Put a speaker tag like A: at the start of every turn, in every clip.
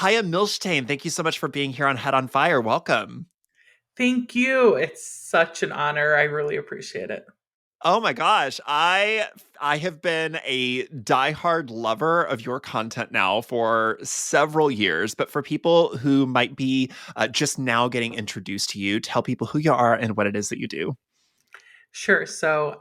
A: Chaya Milchtein, thank you so much for being here on Head on Fire. Welcome.
B: Thank you. It's such an honor. I really appreciate it.
A: Oh my gosh, I have been a diehard lover of your content now for several years. But for people who might be just now getting introduced to you, tell people who you are and what it is that you do.
B: Sure.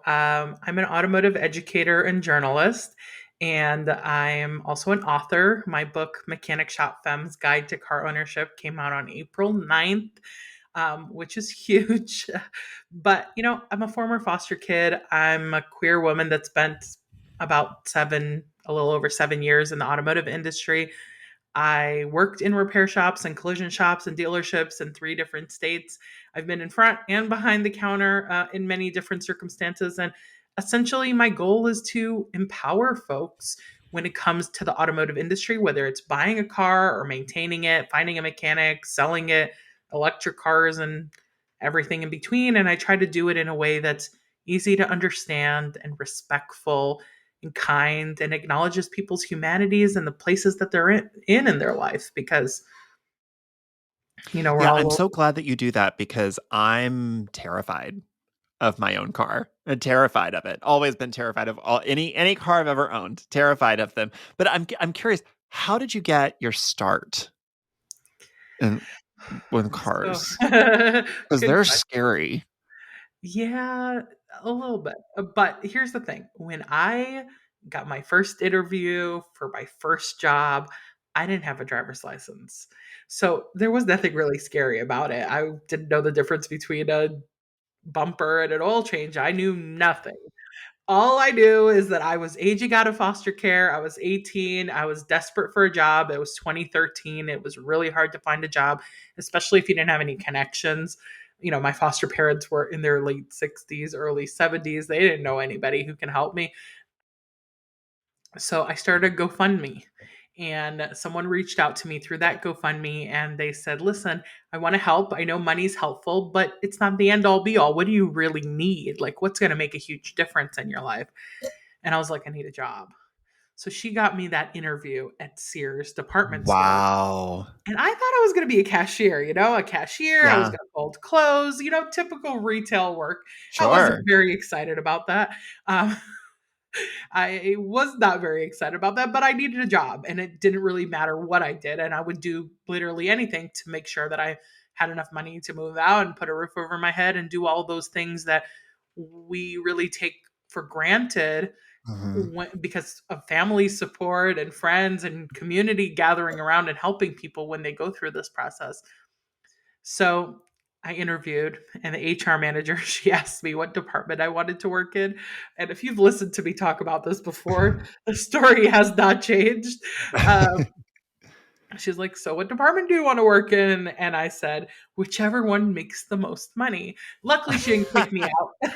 B: I'm an automotive educator and journalist, and I'm also an author. My book, Mechanic Shop Femme's Guide to Car Ownership, came out on April 9th, which is huge. But, I'm a former foster kid. I'm a queer woman that spent a little over 7 years in the automotive industry. I worked in repair shops and collision shops and dealerships in three different states. I've been in front and behind the counter in many different circumstances. And essentially, my goal is to empower folks when it comes to the automotive industry, whether it's buying a car or maintaining it, finding a mechanic, selling it, electric cars, and everything in between. And I try to do it in a way that's easy to understand and respectful and kind and acknowledges people's humanities and the places that they're in their life because we're
A: Yeah, I'm
B: all
A: so glad that you do that because I'm terrified of my own car. I'm terrified of it. Always been terrified of any car I've ever owned. Terrified of them. But I'm curious, how did you get your start in with
B: so
A: cars? Because
B: good
A: they're
B: question.
A: scary.
B: Yeah, a little bit. But here's the thing. When I got my first interview for my first job, I didn't have a driver's license. So there was nothing really scary about it. I didn't know the difference between a bumper and an oil change. I knew nothing. All I knew is that I was aging out of foster care. I was 18. I was desperate for a job. It was 2013. It was really hard to find a job, especially if you didn't have any connections. My foster parents were in their late 60s, early 70s. They didn't know anybody who can help me. So I started a GoFundMe. And someone reached out to me through that GoFundMe and they said, listen, I want to help. I know money's helpful, but it's not the end all be all. What do you really need? Like, what's going to make a huge difference in your life? And I was like, I need a job. So she got me that interview at Sears department store.
A: Wow.
B: And I thought I was going to be a cashier, a cashier. I was
A: Yeah,
B: going to fold clothes, typical retail work. I wasn't
A: sure.
B: very excited about that. Um, I was not very excited about that, but I needed a job and it didn't really matter what I did. And I would do literally anything to make sure that I had enough money to move out and put a roof over my head and do all those things that we really take for granted
A: Mhm.
B: because of family support and friends and community gathering around and helping people when they go through this process. So I interviewed, and the HR manager, she asked me what department I wanted to work in. And if you've listened to me talk about this before, the story has not changed. Um, she's like, so what department do you want to work in? And I said, whichever one makes the most money. Luckily, she didn't kick me out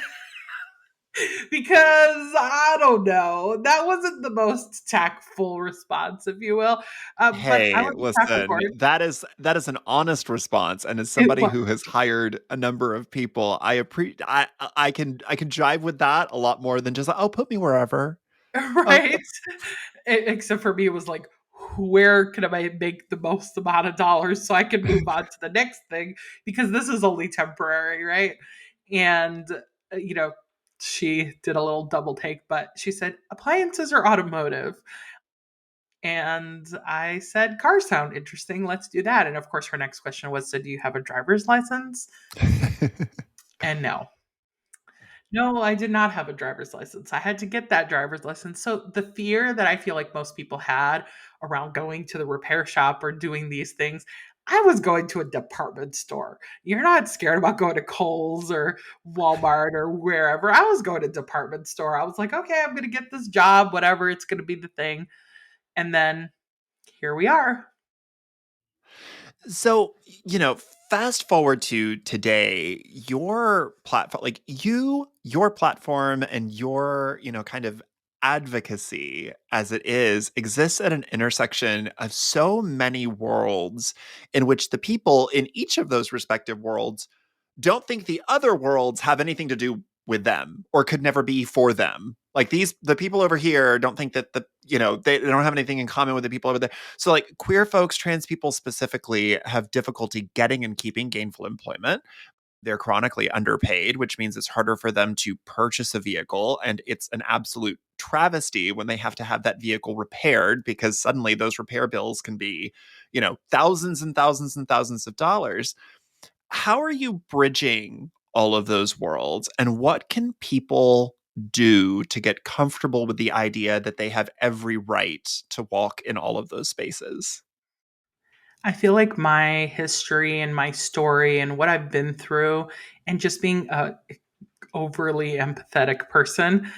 B: because I don't know. That wasn't the most tactful response, if you will. But I
A: Hey,
B: was a
A: listen,
B: Capricorn.
A: that is an honest response, and as
B: It
A: somebody
B: was,
A: who has hired a number of people, I can jive with that a lot more than just, "Oh, put me wherever." Oh,
B: right? Except for me, it was like, where can I make the most amount of dollars so I can move on to the next thing? Because this is only temporary, right? And, you know, she did a little double take, but she said, appliances or automotive? And I said, cars sound interesting. Let's do that. And of course, her next question was, so do you have a driver's license? And no. No, I did not have a driver's license. I had to get that driver's license. So the fear that I feel like most people had around going to the repair shop or doing these things, I was going to a department store. You're not scared about going to Kohl's or Walmart or wherever. I was going to department store. I was like, okay, I'm going to get this job, whatever, it's going to be the thing. And then here we are.
A: So, fast forward to today, your platform, like your platform and your, kind of advocacy as it is exists at an intersection of so many worlds in which the people in each of those respective worlds don't think the other worlds have anything to do with them or could never be for them. Like the people over here don't think that they don't have anything in common with the people over there. So like queer folks, trans people specifically have difficulty getting and keeping gainful employment. They're chronically underpaid, which means it's harder for them to purchase a vehicle. And it's an absolute travesty when they have to have that vehicle repaired, because suddenly those repair bills can be, thousands and thousands and thousands of dollars. How are you bridging all of those worlds? And what can people do to get comfortable with the idea that they have every right to walk in all of those spaces?
B: I feel like my history and my story and what I've been through, and just being a overly empathetic person,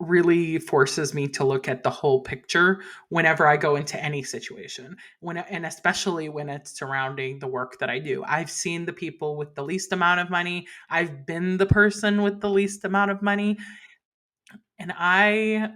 B: really forces me to look at the whole picture whenever I go into any situation. And especially when it's surrounding the work that I do. I've seen the people with the least amount of money. I've been the person with the least amount of money, and I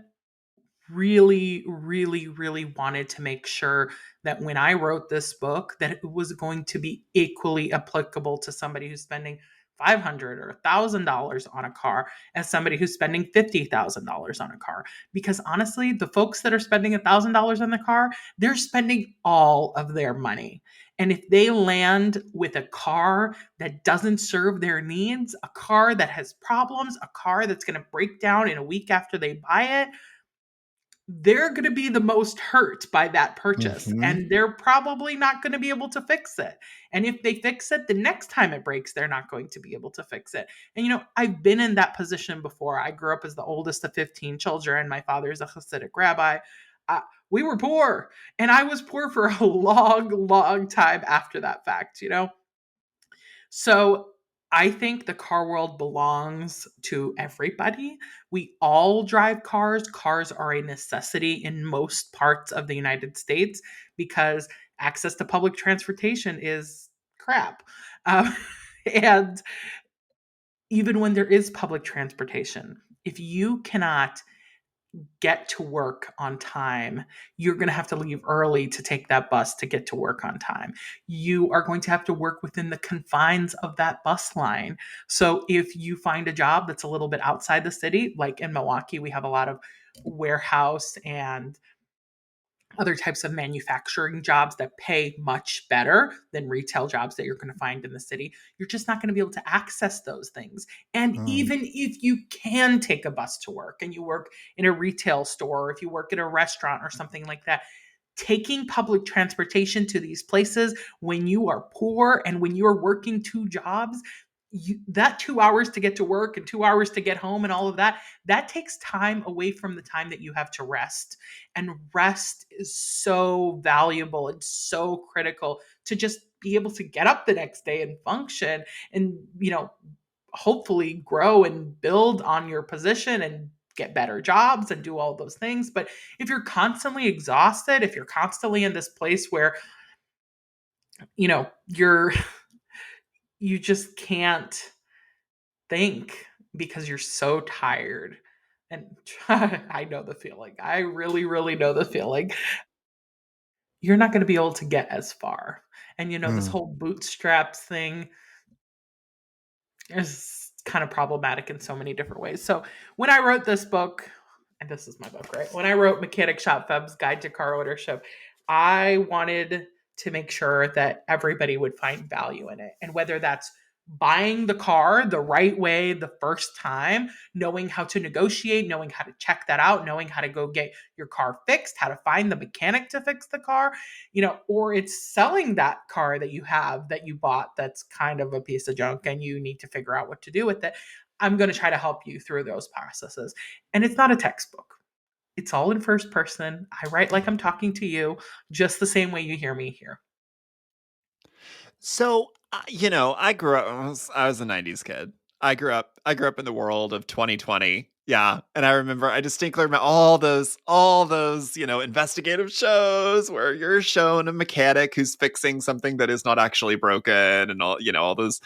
B: really, really, really wanted to make sure that when I wrote this book, that it was going to be equally applicable to somebody who's spending $500 or $1,000 on a car as somebody who's spending $50,000 on a car. Because honestly, the folks that are spending $1,000 on the car, they're spending all of their money. And if they land with a car that doesn't serve their needs, a car that has problems, a car that's going to break down in a week after they buy it, they're going to be the most hurt by that purchase,
A: Mm-hmm.
B: and they're probably not going to be able to fix it. And if they fix it, the next time it breaks, they're not going to be able to fix it. And I've been in that position before. I grew up as the oldest of 15 children. My father's a Hasidic rabbi. uh, we were poor, and I was poor for a long time after that fact. So I think the car world belongs to everybody. We all drive cars. Cars are a necessity in most parts of the United States because access to public transportation is crap. Um, and even when there is public transportation, if you cannot get to work on time, you're going to have to leave early to take that bus to get to work on time. You are going to have to work within the confines of that bus line. So if you find a job that's a little bit outside the city, like in Milwaukee, we have a lot of warehouse and other types of manufacturing jobs that pay much better than retail jobs that you're going to find in the city. You're just not going to be able to access those things. And
A: Mm.
B: even if you can take a bus to work and you work in a retail store, or if you work at a restaurant or something like that, taking public transportation to these places when you are poor and when you're working two jobs, that 2 hours to get to work and 2 hours to get home and all of that, that takes time away from the time that you have to rest. And rest is so valuable and so critical to just be able to get up the next day and function and, hopefully grow and build on your position and get better jobs and do all those things. But if you're constantly exhausted, if you're constantly in this place where, you're you just can't think because you're so tired. And I know the feeling. I really, really know the feeling. You're not going to be able to get as far. And this
A: Mm.
B: whole bootstraps thing is kind of problematic in so many different ways. So when I wrote this book, and this is my book, right? When I wrote Mechanic Shop Femme's Guide to Car Ownership, I wanted to make sure that everybody would find value in it. And whether that's buying the car the right way the first time, knowing how to negotiate, knowing how to check that out, knowing how to go get your car fixed, how to find the mechanic to fix the car, or it's selling that car that you have that you bought that's kind of a piece of junk and you need to figure out what to do with it. I'm going to try to help you through those processes. And it's not a textbook. It's all in first person. I write like I'm talking to you, just the same way you hear me here.
A: So, I grew up. I was a '90s kid. I grew up in the world of 2020. Yeah, and I remember I distinctly remember all those investigative shows where you're shown a mechanic who's fixing something that is not actually broken, and all those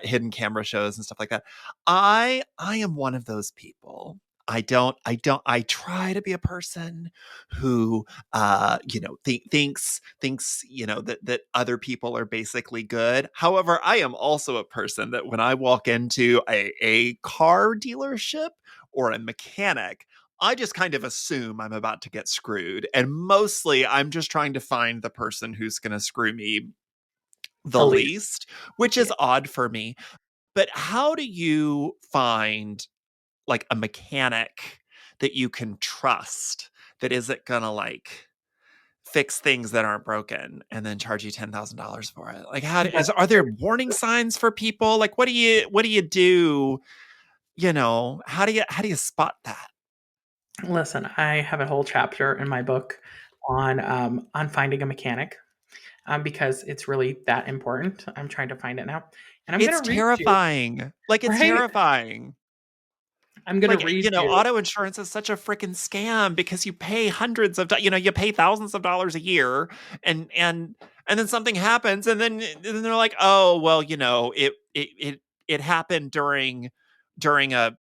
A: hidden camera shows and stuff like that. I am one of those people. I try to be a person who thinks that other people are basically good. However, I am also a person that when I walk into a car dealership or a mechanic, I just kind of assume I'm about to get screwed. And mostly I'm just trying to find the person who's going to screw me the
B: The least.
A: least, which
B: Yeah.
A: is odd for me. But how do you find like a mechanic that you can trust that isn't going to like fix things that aren't broken and then charge you $10,000 for it? Like
B: That's
A: are there warning signs for people? Like what do you do? How do you spot that?
B: Listen, I have a whole chapter in my book on finding a mechanic, because it's really that important. I'm trying to find it now, and I'm
A: It's
B: gonna read you,
A: terrifying. Like it's
B: right?
A: terrifying.
B: I'm gonna
A: Like,
B: read you.
A: auto insurance is such a freaking scam because you pay hundreds of, you pay thousands of dollars a year, and and then something happens, and then they're like, oh well, it happened during a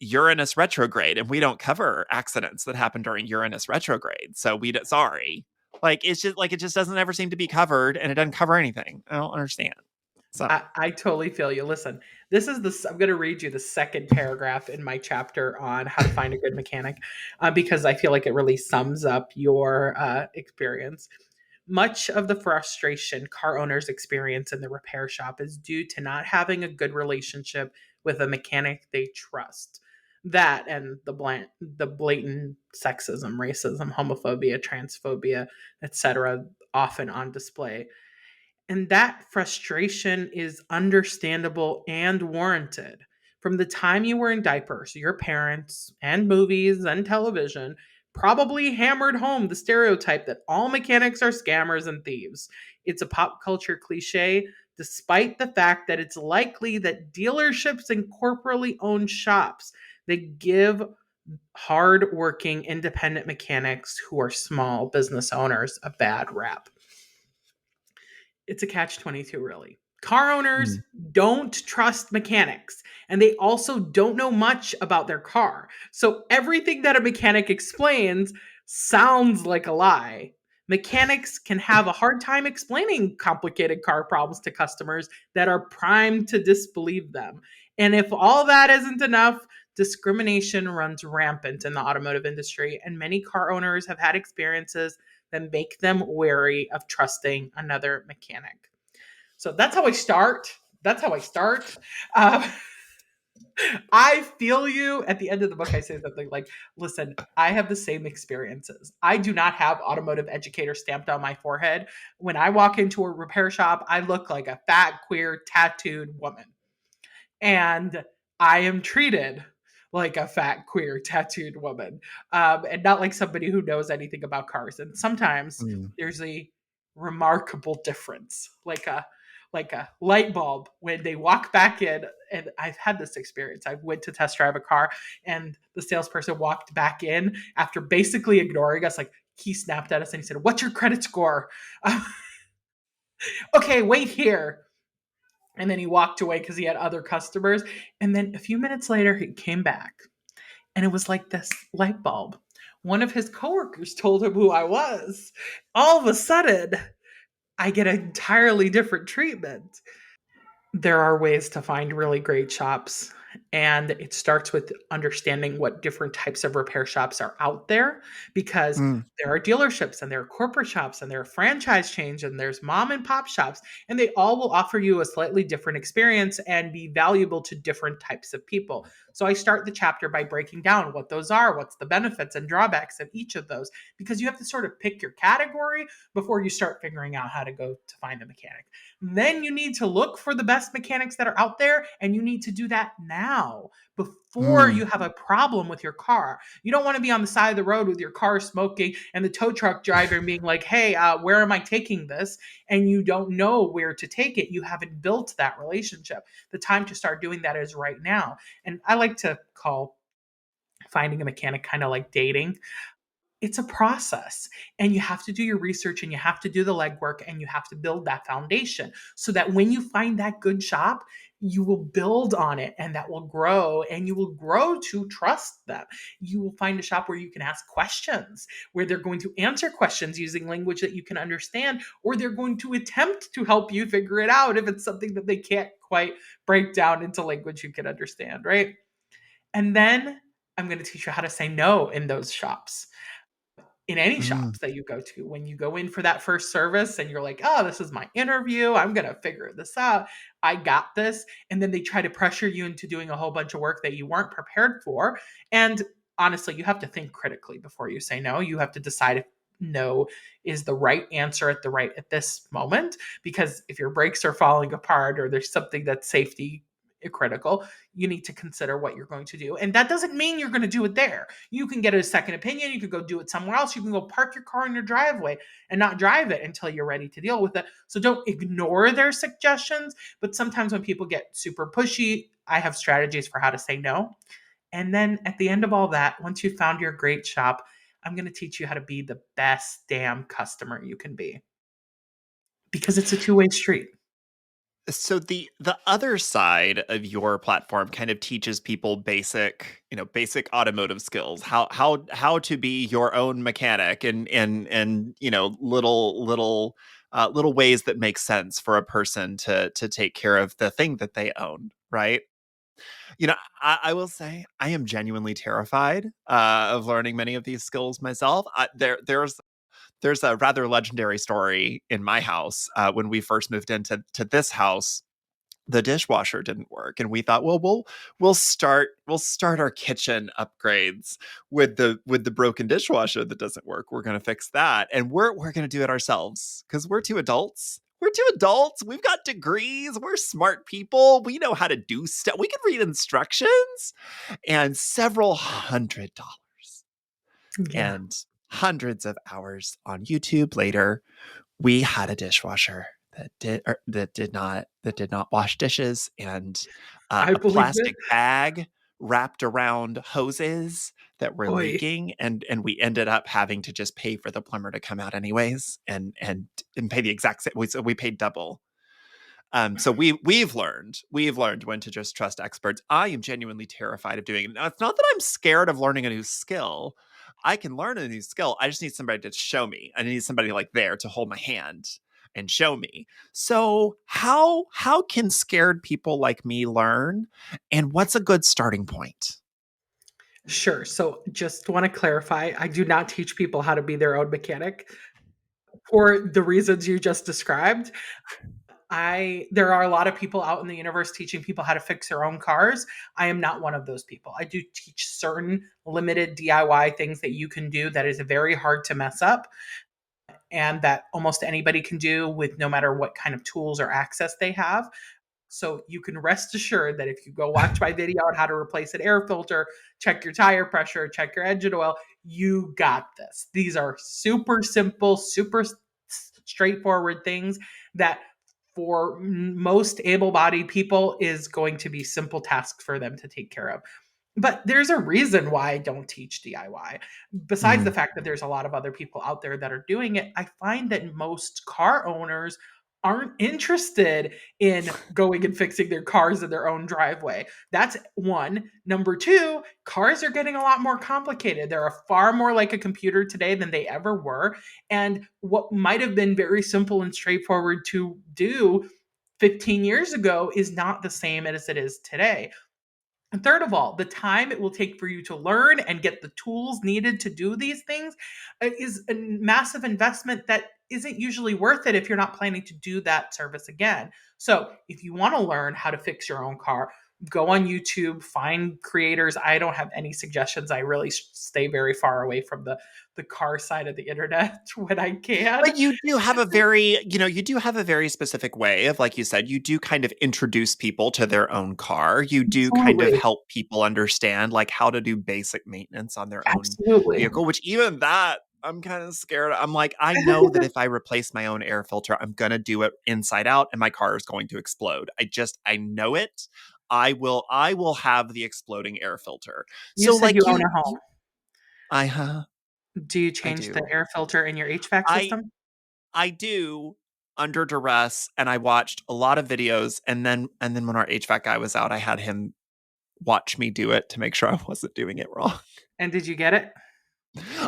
A: Uranus retrograde, and we don't cover accidents that happen during Uranus retrograde, so sorry. Like it just doesn't ever seem to be covered, and it doesn't cover anything. I don't understand. So,
B: I totally feel you. Listen, this is the. I'm going to read you the second paragraph in my chapter on how to find a good mechanic, because I feel like it really sums up your experience. Much of the frustration car owners experience in the repair shop is due to not having a good relationship with a mechanic they trust. That and the blatant sexism, racism, homophobia, transphobia, etc., often on display. And that frustration is understandable and warranted. From the time you were in diapers, your parents and movies and television probably hammered home the stereotype that all mechanics are scammers and thieves. It's a pop culture cliche, despite the fact that it's likely that dealerships and corporately owned shops that give hard-working independent mechanics who are small business owners a bad rap. It's a catch 22, really. Car owners
A: mm,
B: don't trust mechanics, and they also don't know much about their car. So everything that a mechanic explains sounds like a lie. Mechanics can have a hard time explaining complicated car problems to customers that are primed to disbelieve them. And if all that isn't enough, discrimination runs rampant in the automotive industry, and many car owners have had experiences that make them wary of trusting another mechanic. So that's how I start. That's how I start. Um, I feel you. At the end of the book, I say something like, listen, I have the same experiences. I do not have automotive educator stamped on my forehead. When I walk into a repair shop, I look like a fat, queer, tattooed woman. And I am treated like a fat, queer, tattooed woman, and not like somebody who knows anything about cars. And sometimes
A: mm,
B: there's a remarkable difference, like a light bulb when they walk back in. And I've had this experience. I went to test drive a car, and the salesperson walked back in after basically ignoring us. Like he snapped at us and he said, "What's your credit score?" Okay, wait here. And then he walked away because he had other customers. And then a few minutes later, he came back, and it was like this light bulb. One of his coworkers told him who I was. All of a sudden, I get an entirely different treatment. There are ways to find really great shops, and it starts with understanding what different types of repair shops are out there, because
A: mm,
B: there are dealerships and there are corporate shops and there are franchise chains and there's mom and pop shops, and they all will offer you a slightly different experience and be valuable to different types of people. So I start the chapter by breaking down what those are, what's the benefits and drawbacks of each of those, because you have to sort of pick your category before you start figuring out how to go to find a mechanic. Then you need to look for the best mechanics that are out there, and you need to do that now before
A: mm.
B: you have a problem with your car. You don't want to be on the side of the road with your car smoking and the tow truck driver being like, hey, where am I taking this? And you don't know where to take it. You haven't built that relationship. The time to start doing that is right now. And I like to call finding a mechanic kind of like dating. It's a process, and you have to do your research and you have to do the legwork and you have to build that foundation so that when you find that good shop, you will build on it, and that will grow, and you will grow to trust them. You will find a shop where you can ask questions, where they're going to answer questions using language that you can understand, or they're going to attempt to help you figure it out if it's something that they can't quite break down into language you can understand, right? And then I'm going to teach you how to say no in those shops, in any
A: Mm.
B: shops that you go to. When you go in for that first service and you're like, oh, this is my interview, I'm going to figure this out, I got this. And then they try to pressure you into doing a whole bunch of work that you weren't prepared for. And honestly, you have to think critically before you say no. You have to decide if no is the right answer at this moment, because if your brakes are falling apart or there's something that's safety critical, you need to consider what you're going to do. And that doesn't mean you're going to do it there. You can get a second opinion. You could go do it somewhere else. You can go park your car in your driveway and not drive it until you're ready to deal with it. So don't ignore their suggestions. But sometimes when people get super pushy, I have strategies for how to say no. And then at the end of all that, once you've found your great shop, I'm going to teach you how to be the best damn customer you can be, because it's a two-way street.
A: So the other side of your platform kind of teaches people basic automotive skills, how to be your own mechanic, and little ways that make sense for a person to take care of the thing that they own, right? I will say I am genuinely terrified of learning many of these skills myself. There's a rather legendary story in my house. When we first moved into this house, the dishwasher didn't work, and we thought, well, we'll start our kitchen upgrades with the broken dishwasher that doesn't work. We're going to fix that, and we're going to do it ourselves because we're two adults. We've got degrees. We're smart people. We know how to do stuff. We can read instructions. And several $100s
B: Yeah,
A: and hundreds of hours on YouTube later, we had a dishwasher that did not wash dishes, and
B: I
A: a
B: believe it.
A: plastic bag wrapped around hoses that were
B: Boy,
A: leaking, and we ended up having to just pay for the plumber to come out anyways, and pay the exact same. We paid double. So we've learned when to just trust experts. I am genuinely terrified of doing it. Now, it's not that I'm scared of learning a new skill. I can learn a new skill. I just need somebody to show me. I need somebody like there to hold my hand and show me. So how can scared people like me learn? And what's a good starting point?
B: sure. So just want to clarify, I do not teach people how to be their own mechanic for the reasons you just described. I There are a lot of people out in the universe teaching people how to fix their own cars. I am not one of those people. I do teach certain limited DIY things that you can do that is very hard to mess up and that almost anybody can do with no matter what kind of tools or access they have. So you can rest assured that if you go watch my video on how to replace an air filter, check your tire pressure, check your engine oil, you got this. These are super simple, super straightforward things that for most able-bodied people is going to be simple tasks for them to take care of. But there's a reason why I don't teach DIY. Besides the
A: Mm.
B: fact that there's a lot of other people out there that are doing it, I find that most car owners aren't interested in going and fixing their cars in their own driveway. That's one. Number two, cars are getting a lot more complicated. They're far more like a computer today than they ever were. And what might have been very simple and straightforward to do 15 years ago is not the same as it is today. And third of all, the time it will take for you to learn and get the tools needed to do these things is a massive investment that isn't usually worth it if you're not planning to do that service again. So, if you want to learn how to fix your own car, go on YouTube, find creators. I don't have any suggestions. I really stay very far away from the car side of the internet when I can.
A: But you do have a very specific way of, like you said, you do kind of introduce people to their own car. You do kind of
B: Absolutely.
A: help people understand like how to do basic maintenance on their own
B: Absolutely.
A: vehicle, which even that I'm kind of scared. I'm like, I know that if I replace my own air filter, I'm gonna do it inside out and my car is going to explode. I know it. I will have the exploding air filter.
B: You
A: So
B: said
A: like
B: you own
A: you,
B: a home.
A: you I
B: Do you
A: I
B: change the
A: do.
B: air filter in your HVAC
A: I
B: system?
A: I do under duress, and I watched a lot of videos, and then when our HVAC guy was out, I had him watch me do it to make sure I wasn't doing it wrong.
B: And did you get it?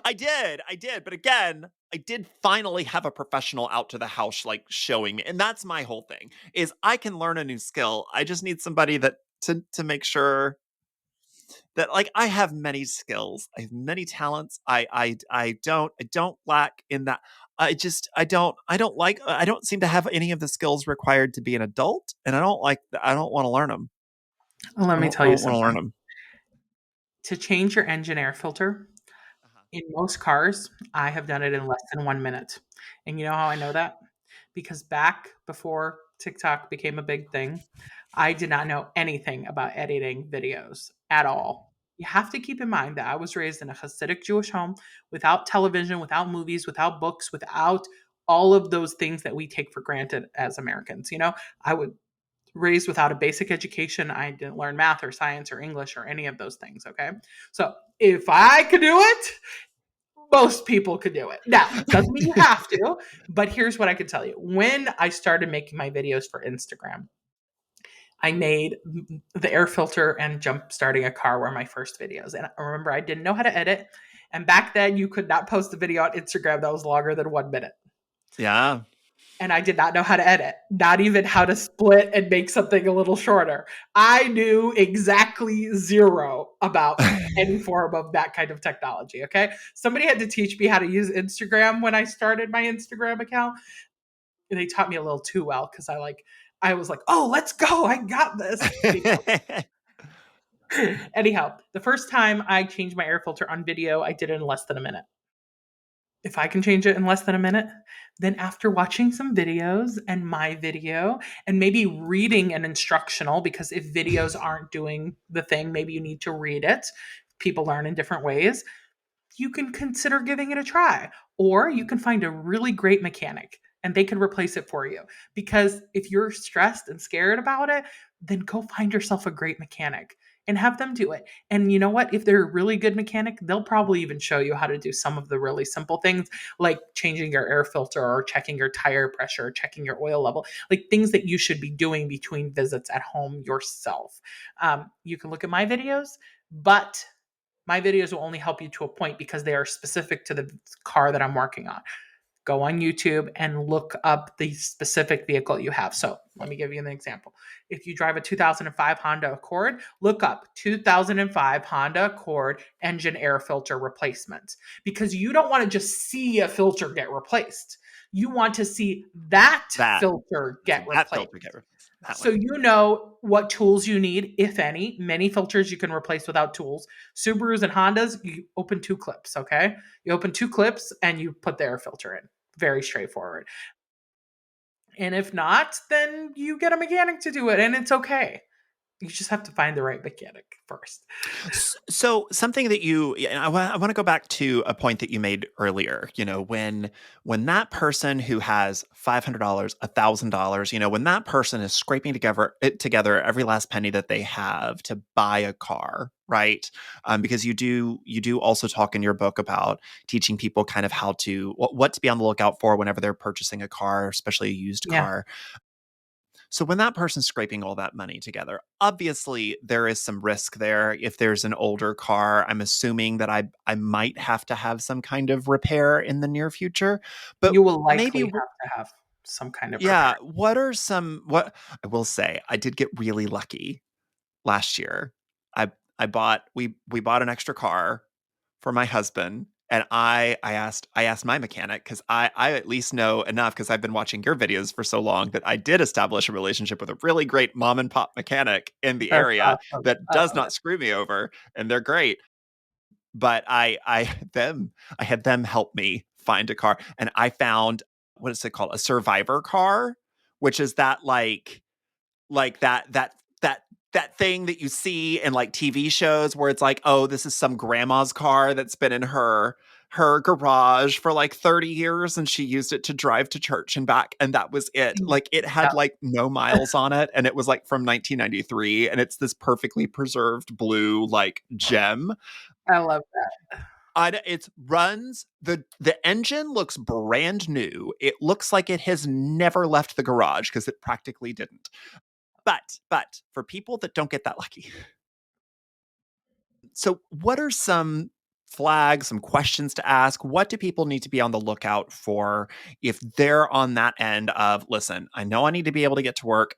A: I did, but again, I did finally have a professional out to the house like showing me. And that's my whole thing is I can learn a new skill. I just need somebody that to make sure that like I have many skills. I have many talents. I don't lack in that. I don't seem to have any of the skills required to be an adult, and I don't want to learn them.
B: Let me
A: I
B: tell you
A: don't want to learn
B: something.
A: them.
B: To change your engine air filter,
A: Uh-huh.
B: in most cars, I have done it in less than 1 minute. And you know how I know that? Because back before TikTok became a big thing, I did not know anything about editing videos at all. You have to keep in mind that I was raised in a Hasidic Jewish home without television, without movies, without books, without all of those things that we take for granted as Americans. I was raised without a basic education. I didn't learn math or science or English or any of those things. Okay. So if I could do it, most people could do it. Now, doesn't mean you have to, but here's what I can tell you. When I started making my videos for Instagram, I made the air filter and jump starting a car were my first videos. And I remember I didn't know how to edit. And back then, you could not post a video on Instagram that was longer than 1 minute.
A: Yeah.
B: And I did not know how to edit, not even how to split and make something a little shorter. I knew exactly zero about any form of that kind of technology. Okay. Somebody had to teach me how to use Instagram when I started my Instagram account. And they taught me a little too well because I was like, oh, let's go. I got this. Anyhow, the first time I changed my air filter on video, I did it in less than a minute. If I can change it in less than a minute, then after watching some videos and my video and maybe reading an instructional, because if videos aren't doing the thing, maybe you need to read it. People learn in different ways. You can consider giving it a try. Or you can find a really great mechanic and they can replace it for you. Because if you're stressed and scared about it, then go find yourself a great mechanic and have them do it. And you know what? If they're a really good mechanic, they'll probably even show you how to do some of the really simple things like changing your air filter or checking your tire pressure, or checking your oil level, like things that you should be doing between visits at home yourself. You can look at my videos, but my videos will only help you to a point because they are specific to the car that I'm working on. Go on YouTube and look up the specific vehicle you have. So let me give you an example. If you drive a 2005 Honda Accord, look up 2005 Honda Accord engine air filter replacement because you don't want to just see a filter get replaced. You want to see that
A: That.
B: filter get
A: See that
B: replaced.
A: filter get replaced. That
B: So
A: one.
B: you know what tools you need, if any. Many filters you can replace without tools. Subarus and Hondas, you open two clips, okay? You open two clips and you put the air filter in. Very straightforward. And if not, then you get a mechanic to do it and it's okay. You just have to find the right mechanic first.
A: So something that you, yeah, I want to go back to a point that you made earlier. When that person who has $500, $1,000, when that person is scraping together every last penny that they have to buy a car, right? Because you do also talk in your book about teaching people kind of how to what to be on the lookout for whenever they're purchasing a car, especially a used
B: Yeah.
A: car. So when that person's scraping all that money together, obviously there is some risk there. If there's an older car, I'm assuming that I might have to have some kind of repair in the near future. But
B: You will
A: maybe
B: likely have to have some kind of repair.
A: yeah, what I will say, I did get really lucky last year. We bought an extra car for my husband, and I asked my mechanic because I at least know enough because I've been watching your videos for so long that I did establish a relationship with a really great mom and pop mechanic in the
B: That's
A: area
B: awesome.
A: that
B: I
A: does
B: love
A: not screw me over, and they're great. But I had them help me find a car, and I found, what is it called, a survivor car, which is that like that thing that you see in like TV shows where it's like, oh, this is some grandma's car that's been in her garage for like 30 years and she used it to drive to church and back, and that was it.
B: it.
A: Like it had like no miles on it, and it was like from 1993, and it's this perfectly preserved blue like gem.
B: I love
A: It runs, the engine looks brand new. It looks like it has never left the garage because it practically didn't. But for people that don't get that lucky, so what are some flags, some questions to ask? What do people need to be on the lookout for if they're on that end of, listen, I know I need to be able to get to work.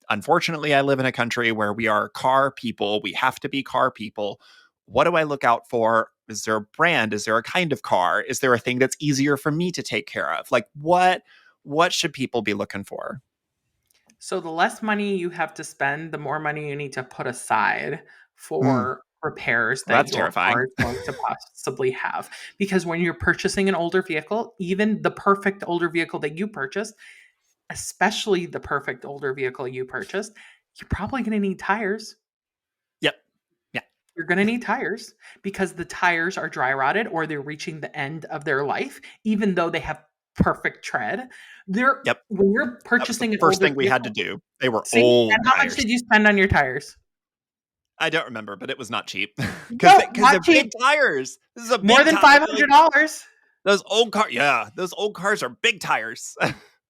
A: unfortunately, I live in a country where we are car people. We have to be car people. What do I look out for? Is there a brand? Is there a kind of car? Is there a thing that's easier for me to take care of? Like what should people be looking for?
B: So the less money you have to spend, the more money you need to put aside
A: Mm,
B: for repairs
A: well,
B: that
A: that's
B: your car
A: terrifying.
B: is going to possibly have. Because when you're purchasing an older vehicle, even the perfect older vehicle that you purchased, especially the perfect older vehicle you purchased, you're probably going to need tires.
A: Yep. Yeah.
B: You're going to need tires because the tires are dry rotted or they're reaching the end of their life, even though they have perfect tread. They're
A: Yep.
B: when you're
A: That was the
B: purchasing an
A: first
B: older
A: thing we had to
B: vehicle.
A: do. They were
B: See?
A: old
B: And how much
A: tires.
B: did you spend on your tires?
A: I don't remember, but it was not cheap because
B: No,
A: because
B: not
A: they're big
B: cheap.
A: tires. This is a
B: More
A: big
B: than
A: tire. Like
B: $500.
A: those old car. Yeah, those old cars are big tires.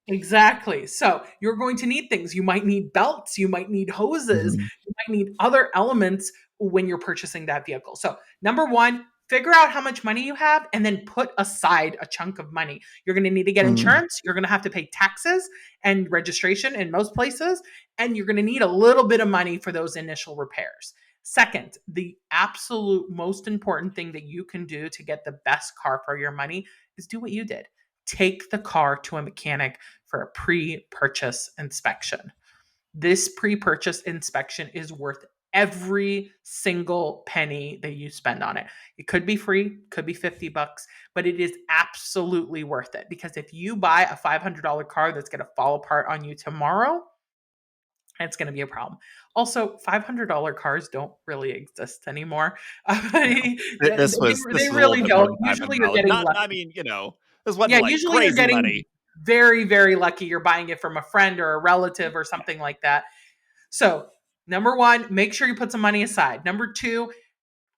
B: Exactly. So you're going to need things. You might need belts, you might need hoses,
A: Mhm.
B: you might need other elements when you're purchasing that vehicle. So, number one, figure out how much money you have and then put aside a chunk of money. You're going to need to get
A: Mm,
B: insurance, you're going to have to pay taxes and registration in most places, and you're going to need a little bit of money for those initial repairs. Second, the absolute most important thing that you can do to get the best car for your money is do what you did. Take the car to a mechanic for a pre purchase inspection. This pre purchase inspection is worth every single penny that you spend on it. It could be free, could be 50 bucks, but it is absolutely worth it because if you buy a $500 car that's going to fall apart on you tomorrow, it's going to be a problem. Also, $500 cars don't really exist anymore.
A: no,
B: they,
A: this
B: they
A: was a little
B: really
A: bit more
B: don't.
A: than five
B: Usually,
A: hundred
B: you're
A: dollars.
B: getting
A: Not, I
B: lucky.
A: mean, this wasn't
B: Yeah,
A: like
B: usually you're
A: crazy
B: getting
A: money.
B: very, very lucky. You're buying it from a friend or a relative or something like that. So, number one, make sure you put some money aside. Number two,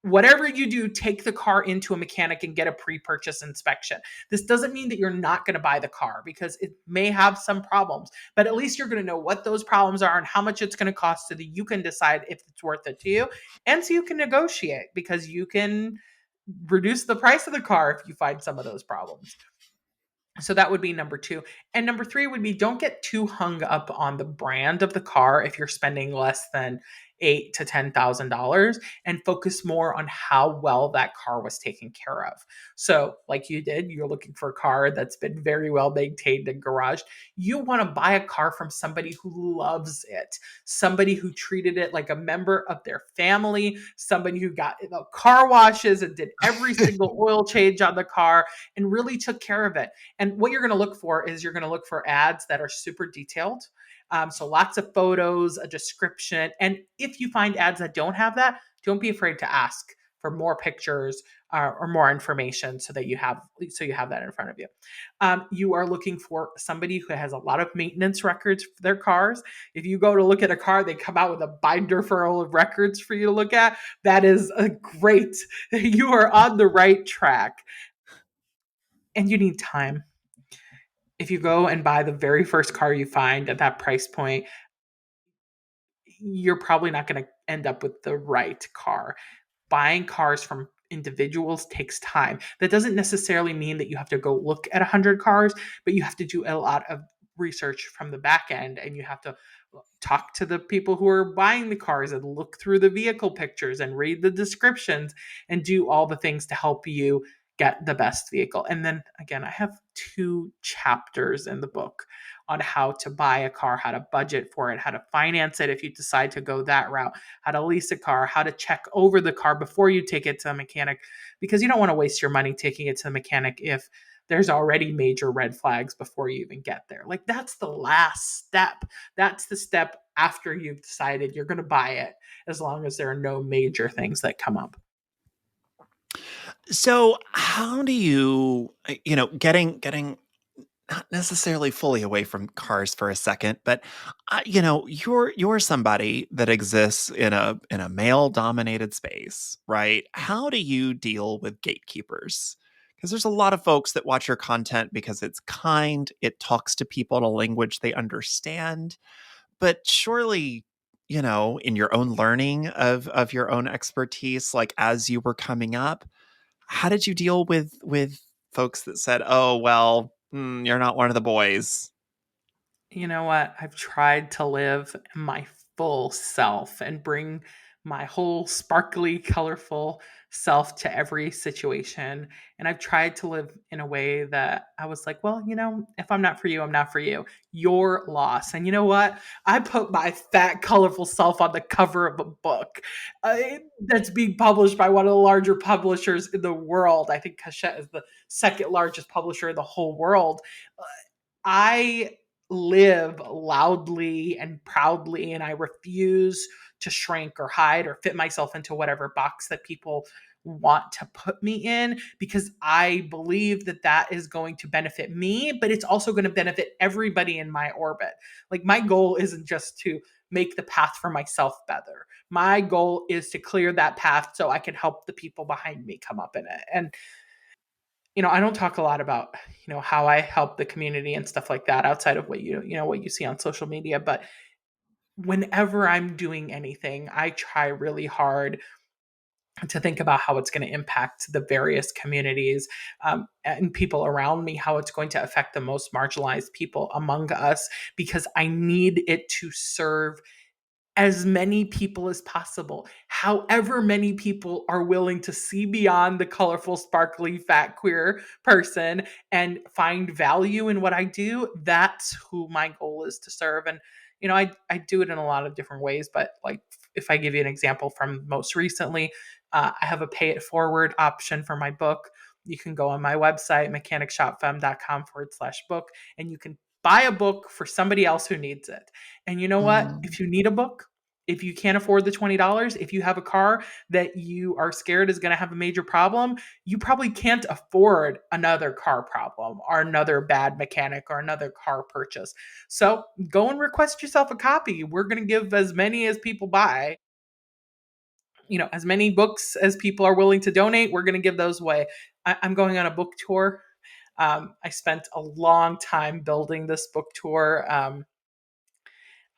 B: whatever you do, take the car into a mechanic and get a pre purchase inspection. This doesn't mean that you're not going to buy the car because it may have some problems, but at least you're going to know what those problems are and how much it's going to cost so that you can decide if it's worth it to you. And so you can negotiate because you can reduce the price of the car if you find some of those problems. So that would be number two. And number three would be don't get too hung up on the brand of the car if you're spending less than $8,000 to $10,000 and focus more on how well that car was taken care of. So, like you did, you're looking for a car that's been very well maintained and garaged. You want to buy a car from somebody who loves it, somebody who treated it like a member of their family, somebody who got the car washes and did every single oil change on the car and really took care of it. And what you're going to look for is you're going to look for ads that are super detailed. So lots of photos, a description. And if you find ads that don't have that, don't be afraid to ask for more pictures or more information so you have that in front of you. You are looking for somebody who has a lot of maintenance records for their cars. If you go to look at a car, they come out with a binder full of records for you to look at. That is a great. You are on the right track, and you need time. If you go and buy the very first car you find at that price point, you're probably not going to end up with the right car. Buying cars from individuals takes time. That doesn't necessarily mean that you have to go look at 100 cars, but you have to do a lot of research from the back end and you have to talk to the people who are buying the cars and look through the vehicle pictures and read the descriptions and do all the things to help you get the best vehicle. And then again, I have two chapters in the book on how to buy a car, how to budget for it, how to finance it if you decide to go that route, how to lease a car, how to check over the car before you take it to a mechanic, because you don't want to waste your money taking it to the mechanic if there's already major red flags before you even get there. Like that's the last step. That's the step after you've decided you're going to buy it, as long as there are no major things that come up.
A: So, how do you, getting not necessarily fully away from cars for a second, but you're somebody that exists in a male dominated space, right? How do you deal with gatekeepers? Because there's a lot of folks that watch your content because it's kind, it talks to people in a language they understand, but surely, in your own learning of your own expertise, like as you were coming up, how did you deal with folks that said, "Oh, well, you're not one of the boys"?
B: You know what? I've tried to live my full self and bring my whole sparkly, colorful self to every situation. And I've tried to live in a way that I was like, well, if I'm not for you, I'm not for you. Your loss. And you know what? I put my fat, colorful self on the cover of a book that's being published by one of the larger publishers in the world. I think Cachette is the second largest publisher in the whole world. I live loudly and proudly, and I refuse to shrink or hide or fit myself into whatever box that people want to put me in, because I believe that that is going to benefit me, but it's also going to benefit everybody in my orbit. Like, my goal isn't just to make the path for myself better. My goal is to clear that path so I can help the people behind me come up in it. And I don't talk a lot about, how I help the community and stuff like that outside of what you see on social media. But whenever I'm doing anything, I try really hard to think about how it's going to impact the various communities and people around me, how it's going to affect the most marginalized people among us, because I need it to serve as many people as possible. However, many people are willing to see beyond the colorful, sparkly, fat, queer person and find value in what I do, that's who my goal is to serve. And, I do it in a lot of different ways, but like, if I give you an example from most recently, I have a pay it forward option for my book. You can go on my website, mechanicshopfemme.com/book, and you can buy a book for somebody else who needs it. And you know what?
A: Mm.
B: If you need a book, if you can't afford the $20, if you have a car that you are scared is going to have a major problem, you probably can't afford another car problem or another bad mechanic or another car purchase. So go and request yourself a copy. We're going to give as many as people buy. As many books as people are willing to donate, we're going to give those away. I'm going on a book tour. I spent a long time building this book tour.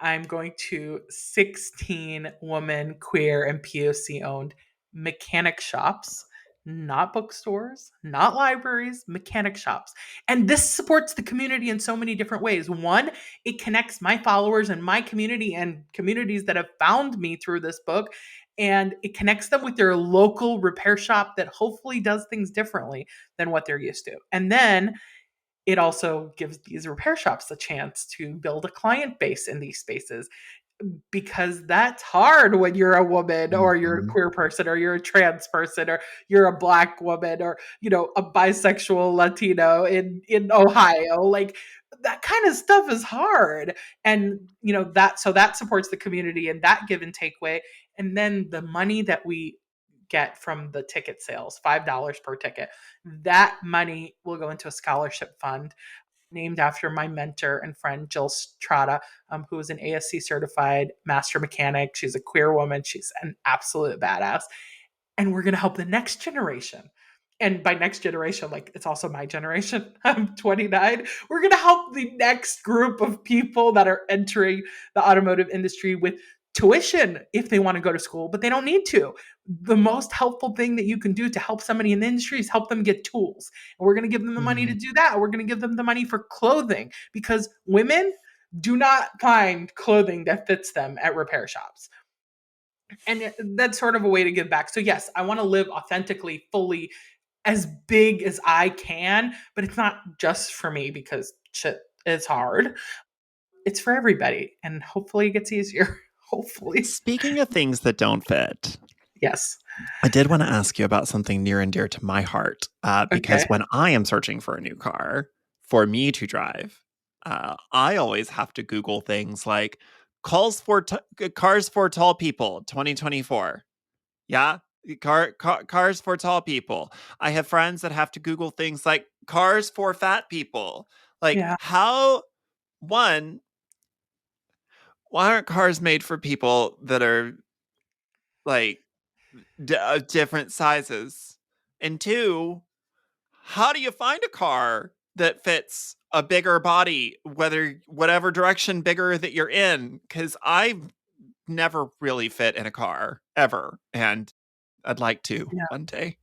B: I'm going to 16 woman, queer, and POC owned mechanic shops, not bookstores, not libraries, mechanic shops. And this supports the community in so many different ways. One, it connects my followers and my community and communities that have found me through this book. And it connects them with their local repair shop that hopefully does things differently than what they're used to. And then it also gives these repair shops a chance to build a client base in these spaces, because that's hard when you're a woman or you're a
A: Mhm.
B: queer person or you're a trans person or you're a black woman or a bisexual Latino in Ohio. Like, that kind of stuff is hard. And that supports the community and that give and take way. And then the money that we get from the ticket sales, $5 per ticket, that money will go into a scholarship fund named after my mentor and friend Jill Strada, who is an ASC certified master mechanic. She's a queer woman. She's an absolute badass. And we're going to help the next generation. And by next generation, like, it's also my generation. I'm 29. We're going to help the next group of people that are entering the automotive industry with tuition if they want to go to school, but they don't need to. The most helpful thing that you can do to help somebody in the industry is help them get tools. And we're going to give them the money to
A: Mhm.
B: do that. We're going to give them the money for clothing, because women do not find clothing that fits them at repair shops. And that's sort of a way to give back. So yes, I want to live authentically, fully, as big as I can, but it's not just for me, because shit is hard. It's for everybody, and hopefully it gets easier. Hopefully.
A: Speaking of things that don't fit,
B: Yes.
A: I did want to ask you about something near and dear to my heart, because
B: Okay.
A: when I am searching for a new car for me to drive, I always have to Google things like cars for tall people 2024. Yeah, cars for tall people. I have friends that have to Google things like cars for fat people. Like,
B: Yeah.
A: how, one, why aren't cars made for people that are like different sizes? And two, how do you find a car that fits a bigger body, whatever direction bigger that you're in? Because I've never really fit in a car ever, and I'd like to
B: Yeah.
A: one day.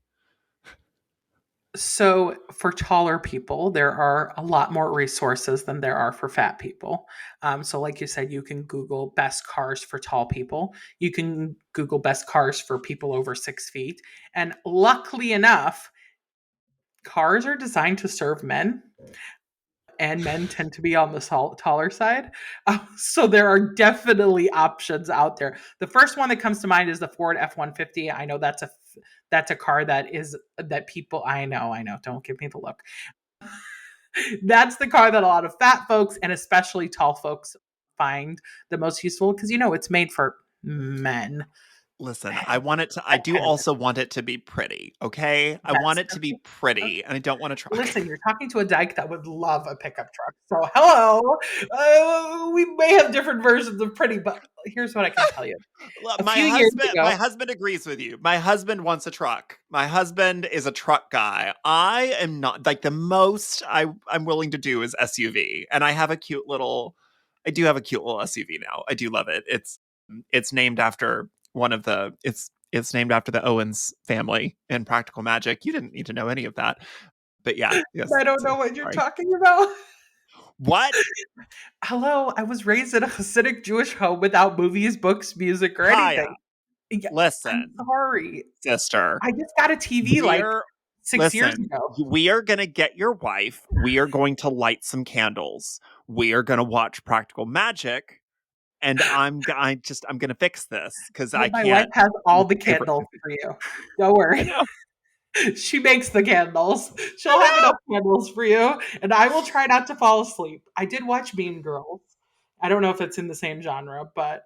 B: So for taller people, there are a lot more resources than there are for fat people. So, like you said, you can Google best cars for tall people. You can Google best cars for people over 6 feet. And luckily enough, cars are designed to serve men, and men tend to be on the taller side. So there are definitely options out there. The first one that comes to mind is the Ford F-150. I know that's a car that people I know, don't give me the look. That's the car that a lot of fat folks and especially tall folks find the most useful because it's made for men.
A: Listen, I
B: That
A: do
B: kind of
A: also want it to be pretty, okay? I want
B: yes.
A: it to be
B: Okay.
A: pretty, and I don't want a truck.
B: Listen, you're talking to a dyke that would love a pickup truck. So, hello. We may have different versions of pretty, but here's what I can tell you.
A: Look,
B: A few years
A: my
B: ago,
A: husband agrees with you. My husband wants a truck. My husband is a truck guy. I am not like the most I'm willing to do is SUV. And I do have a cute little SUV now. I do love it. It's named after it's named after the Owens family in Practical Magic. You didn't need to know any of that. But yeah, yes.
B: I don't
A: So
B: know what you're
A: sorry.
B: talking about.
A: What?
B: Hello, I was raised in a Hasidic Jewish home without movies, books, music, or
A: Chaya,
B: anything. Yeah, I'm
A: listen,
B: sorry.
A: sister.
B: I just got a TV like
A: We're
B: 6 years
A: Listen,
B: ago.
A: we are going to get your wife. We are going to light some candles. We are going to watch Practical Magic, and I'm going to fix this cuz I
B: My wife
A: can't
B: has all
A: with
B: the
A: the paper.
B: candles for you. Don't
A: I
B: worry.
A: know.
B: She makes the candles.
A: I
B: She'll have enough
A: know.
B: candles for you, and I will try not to fall asleep. I did watch Mean Girls. I don't know if it's in the same genre, but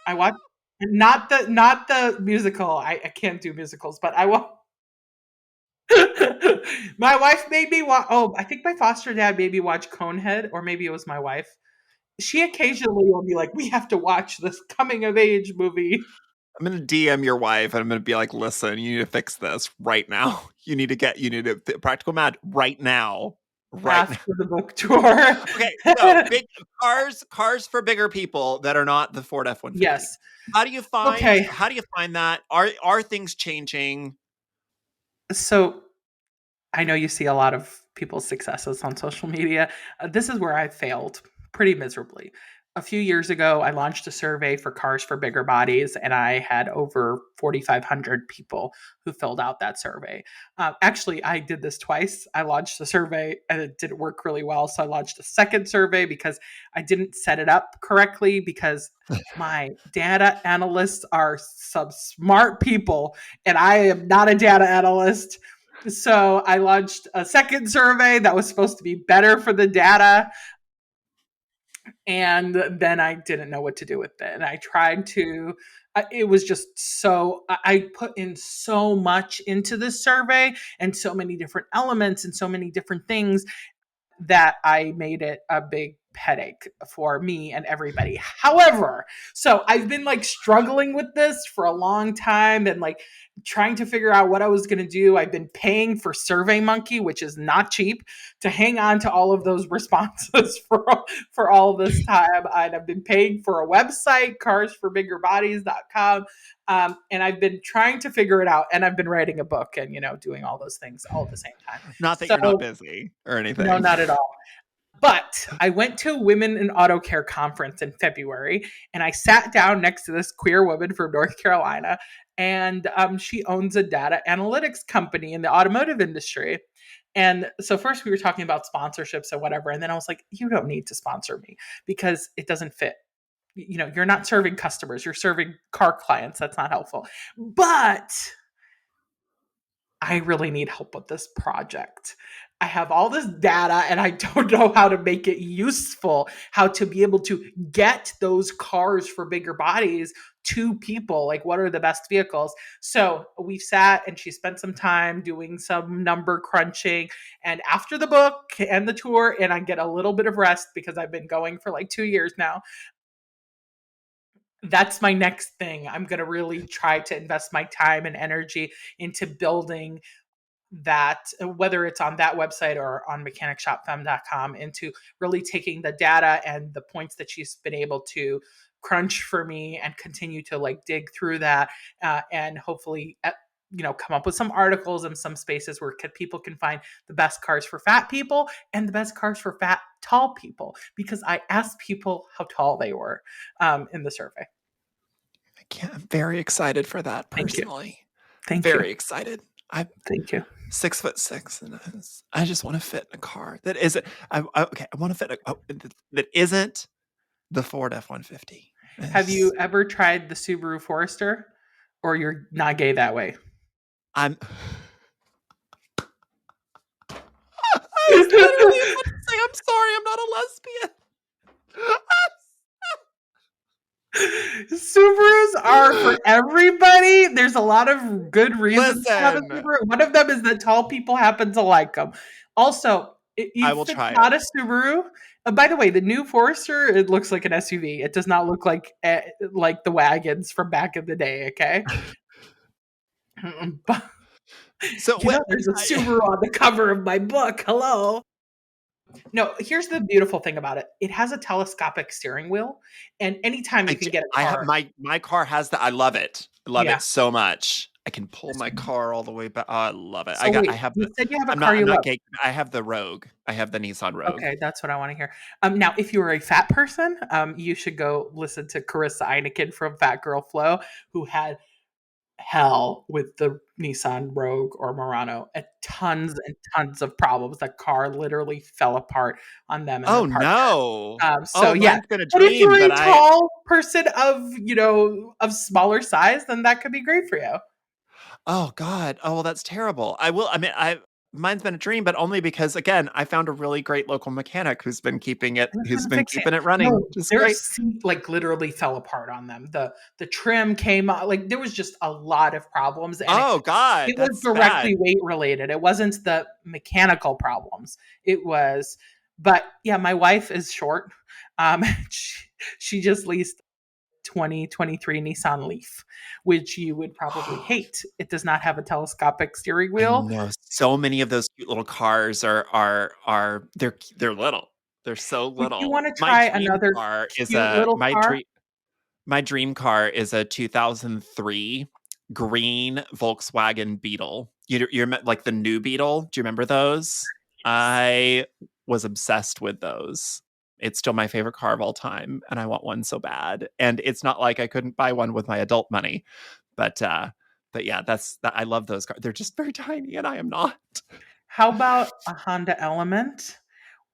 B: I watched not the musical. I can't do musicals, but I will. My wife made me watch. Oh, I think my foster dad made me watch Conehead, or maybe it was my wife. She occasionally will be like, "We have to watch this coming of age movie."
A: I'm going to DM your wife and I'm going to be like, "Listen, you need to fix this right now. You need to Practical Magic right now. Right now."
B: After the book tour.
A: Okay, so big cars for bigger people that are not the Ford F-150.
B: Yes. Okay.
A: How do you find that? Are things changing?
B: So I know you see a lot of people's successes on social media. This is where I failed pretty miserably. A few years ago, I launched a survey for cars for bigger bodies, and I had over 4,500 people who filled out that survey. Actually, I did this twice. I launched the survey and it didn't work really well. So I launched a second survey because I didn't set it up correctly because my data analysts are some smart people, and I am not a data analyst. So I launched a second survey that was supposed to be better for the data. And then I didn't know what to do with it. And I tried to, it was just so, I put in so much into this survey and so many different elements and so many different things that I made it a big headache for me and everybody. However, so I've been like struggling with this for a long time and like trying to figure out what I was going to do. I've been paying for SurveyMonkey, which is not cheap, to hang on to all of those responses for all this time. And I've been paying for a website, carsforbiggerbodies.com. And I've been trying to figure it out. And I've been writing a book and, doing all those things all at the same time.
A: Not that
B: So,
A: you're not busy or
B: no,
A: anything.
B: not at all. But I went to a Women in Auto Care conference in February, and I sat down next to this queer woman from North Carolina, and she owns a data analytics company in the automotive industry. And so first we were talking about sponsorships and whatever, and then I was like, "You don't need to sponsor me because it doesn't fit. You're not serving customers; you're serving car clients. That's not helpful." But I really need help with this project. I have all this data and I don't know how to make it useful, how to be able to get those cars for bigger bodies to people. Like, what are the best vehicles? So we've sat and she spent some time doing some number crunching. And after the book and the tour, and I get a little bit of rest because I've been going for like 2 years now, that's my next thing. I'm going to really try to invest my time and energy into building that, whether it's on that website or on mechanicshoppfemme.com, into really taking the data and the points that she's been able to crunch for me and continue to like dig through that, and hopefully come up with some articles and some spaces where people can find the best cars for fat people and the best cars for fat tall people, because I asked people how tall they were in the survey.
A: I'm very excited for that
B: Thank you.
A: personally.
B: Thank you.
A: Very excited. I'm
B: Thank you.
A: 6'6", and I just want to fit in a car that isn't. Okay. I want to fit that isn't the Ford F-150.
B: Have you ever tried the Subaru Forester, or you're not gay that way?
A: I'm. I was literally about to say, I'm sorry, I'm not a lesbian.
B: Subarus are for everybody. There's a lot of good reasons to have a
A: Listen,
B: Subaru. One of them is that tall people happen to like them. Also,
A: I will
B: if it's
A: try it.
B: not a Subaru, by the way, the new Forester, it looks like an SUV. It does not look like the wagons from back in the day. Okay, but
A: So what?
B: there's a Subaru on the cover of my book. Hello. No, here's the beautiful thing about it. It has a telescopic steering wheel, and anytime you can get a
A: I have
B: car.
A: my car has that. I love it. I love
B: Yeah.
A: it so much. I can pull my car all the way back. Oh, I love it.
B: So
A: I
B: wait,
A: have
B: you
A: the.
B: said you have a car
A: I'm
B: you
A: not
B: love.
A: gay. I have the Rogue. I have the Nissan Rogue.
B: Okay, that's what I want to hear. Now, if you are a fat person, you should go listen to Carissa Eineken from Fat Girl Flow, who had hell with the Nissan Rogue or Murano, tons and tons of problems. That car literally fell apart on them and their
A: Oh
B: partner.
A: no.
B: So
A: Oh,
B: yeah,
A: mine's been a
B: but if
A: dream,
B: you're
A: but
B: a
A: I.
B: tall person of of smaller size, then that could be great for you.
A: Oh God. Oh well, that's terrible. I will. I mean, I. Mine's been a dream, but only because again, I found a really great local mechanic
B: Who's
A: who's
B: gonna
A: been
B: fix it?
A: keeping it running.
B: No,
A: Just
B: their
A: great.
B: seat like literally fell apart on them. The trim came out, like there was just a lot of problems, and
A: Oh God,
B: it was
A: that's
B: directly
A: bad.
B: weight related. It wasn't the mechanical problems. It was, but yeah, my wife is short. Um, she, she just leased 2023 Nissan Leaf, which you would probably hate. It does not have a telescopic steering
A: I
B: wheel.
A: know so many of those cute little cars are they're little. They're so
B: If you
A: little.
B: want to try another cute little car,
A: My dream car is a 2003 green Volkswagen Beetle. Like the new Beetle. Do you remember those? I was obsessed with those. It's still my favorite car of all time, and I want one so bad. And it's not like I couldn't buy one with my adult money, but yeah, I love those cars. They're just very tiny, and I am not.
B: how about a Honda Element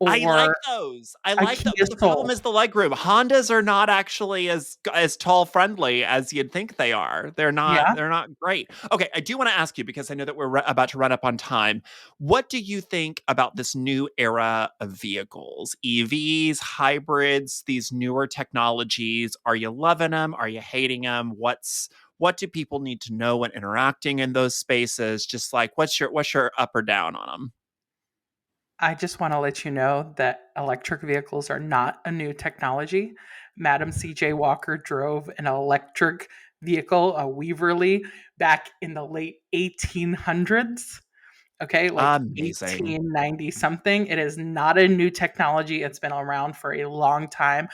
A: I like
B: or
A: those. I
B: a
A: like that,
B: Kia
A: but the problem
B: Soul?
A: is the legroom. Hondas are not actually as tall friendly as you'd think they are.
B: Yeah.
A: They're not great. Okay, I do want to ask you because I know that we're about to run up on time. What do you think about this new era of vehicles? EVs, hybrids, these newer technologies. Are you loving them? Are you hating them? What do people need to know when interacting in those spaces? Just like what's your up or down on them?
B: I just want to let you know that electric vehicles are not a new technology. Madam C.J. Walker drove an electric vehicle, a Weaverly, back in the late 1800s. Okay, like
A: Amazing.
B: 1890 something. It is not a new technology. It's been around for a long time.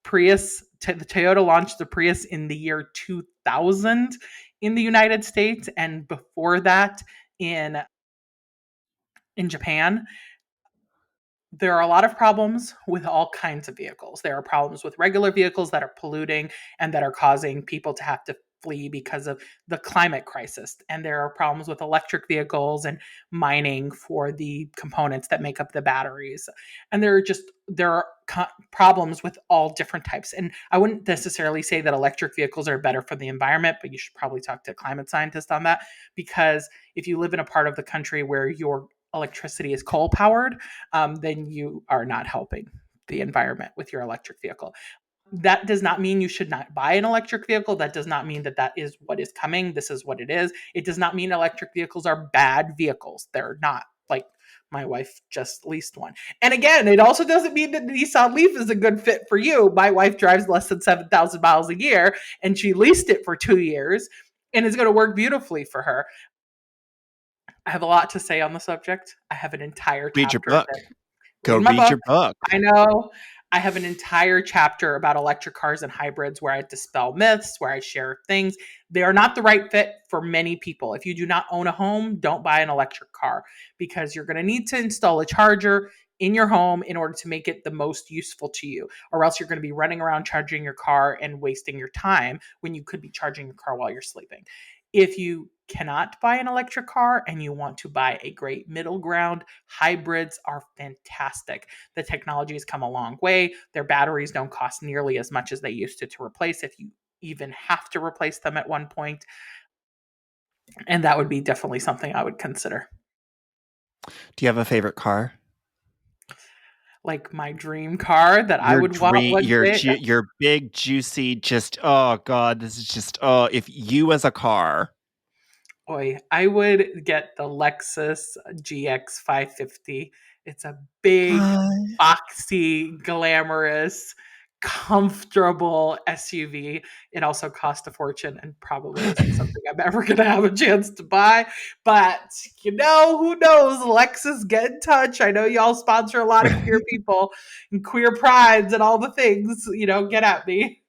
B: The Toyota launched the Prius in the year 2000 in the United States, and before that in Japan. There are a lot of problems with all kinds of vehicles. There are problems with regular vehicles that are polluting and that are causing people to have to flee because of the climate crisis. And there are problems with electric vehicles and mining for the components that make up the batteries. And there are problems with all different types. And I wouldn't necessarily say that electric vehicles are better for the environment, but you should probably talk to a climate scientist on that, because if you live in a part of the country where your electricity is coal powered, then you are not helping the environment with your electric vehicle. That does not mean you should not buy an electric vehicle. That does not mean that that is what is coming. This is what it is. It does not mean electric vehicles are bad vehicles. They're not. Like, my wife just leased one. And again, it also doesn't mean that the Nissan Leaf is a good fit for you. My wife drives less than 7,000 miles a year and she leased it for 2 years and it's going to work beautifully for her. I have a lot to say on the subject. I have an entire
A: Read your
B: chapter of
A: book.
B: it.
A: Go
B: Read my
A: read
B: book.
A: your book.
B: I know. I have an entire chapter about electric cars and hybrids where I dispel myths, where I share things. They are not the right fit for many people. If you do not own a home, don't buy an electric car because you're going to need to install a charger in your home in order to make it the most useful to you, or else you're going to be running around charging your car and wasting your time when you could be charging your car while you're sleeping. If you cannot buy an electric car and you want to buy a great middle ground, hybrids are fantastic. The technology has come a long way. Their batteries don't cost nearly as much as they used to replace if you even have to replace them at one point. And that would be definitely something I would consider.
A: Do you have a favorite car?
B: Like my dream car that I would want one day.
A: Your big juicy just oh god, this is just oh if you as a car.
B: Boy, I would get the Lexus GX 550. It's a big,
A: Uh,
B: boxy, glamorous, comfortable SUV. It also cost a fortune and probably isn't something I'm ever going to have a chance to buy. But, who knows? Lexus, get in touch. I know y'all sponsor a lot of queer people and queer prides and all the things. Get at me.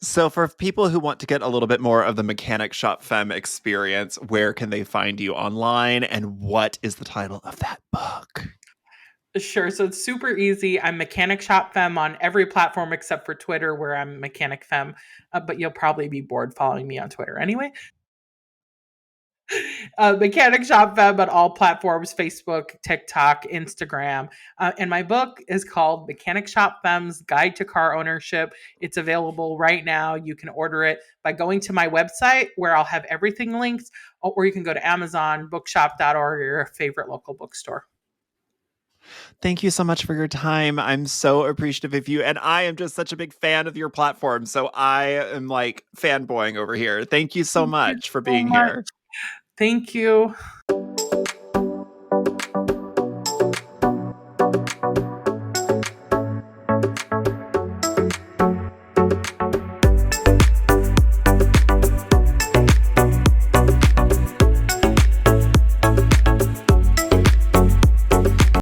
A: So, for people who want to get a little bit more of the Mechanic Shop Femme experience, where can they find you online and what is the title of that book?
B: Sure. So it's super easy. I'm Mechanic Shop Femme on every platform except for Twitter, where I'm Mechanic Femme. But you'll probably be bored following me on Twitter anyway. Mechanic Shop Femme on all platforms: Facebook, TikTok, Instagram. And my book is called Mechanic Shop Femme's Guide to Car Ownership. It's available right now. You can order it by going to my website, where I'll have everything linked, or you can go to Amazon, bookshop.org, or your favorite local bookstore.
A: Thank you so much for your time. I'm so appreciative of you. And I am just such a big fan of your platform. So I am like fanboying over here. Thank you so
B: Thank you
A: much for
B: so
A: being
B: much.
A: here.
B: Thank you.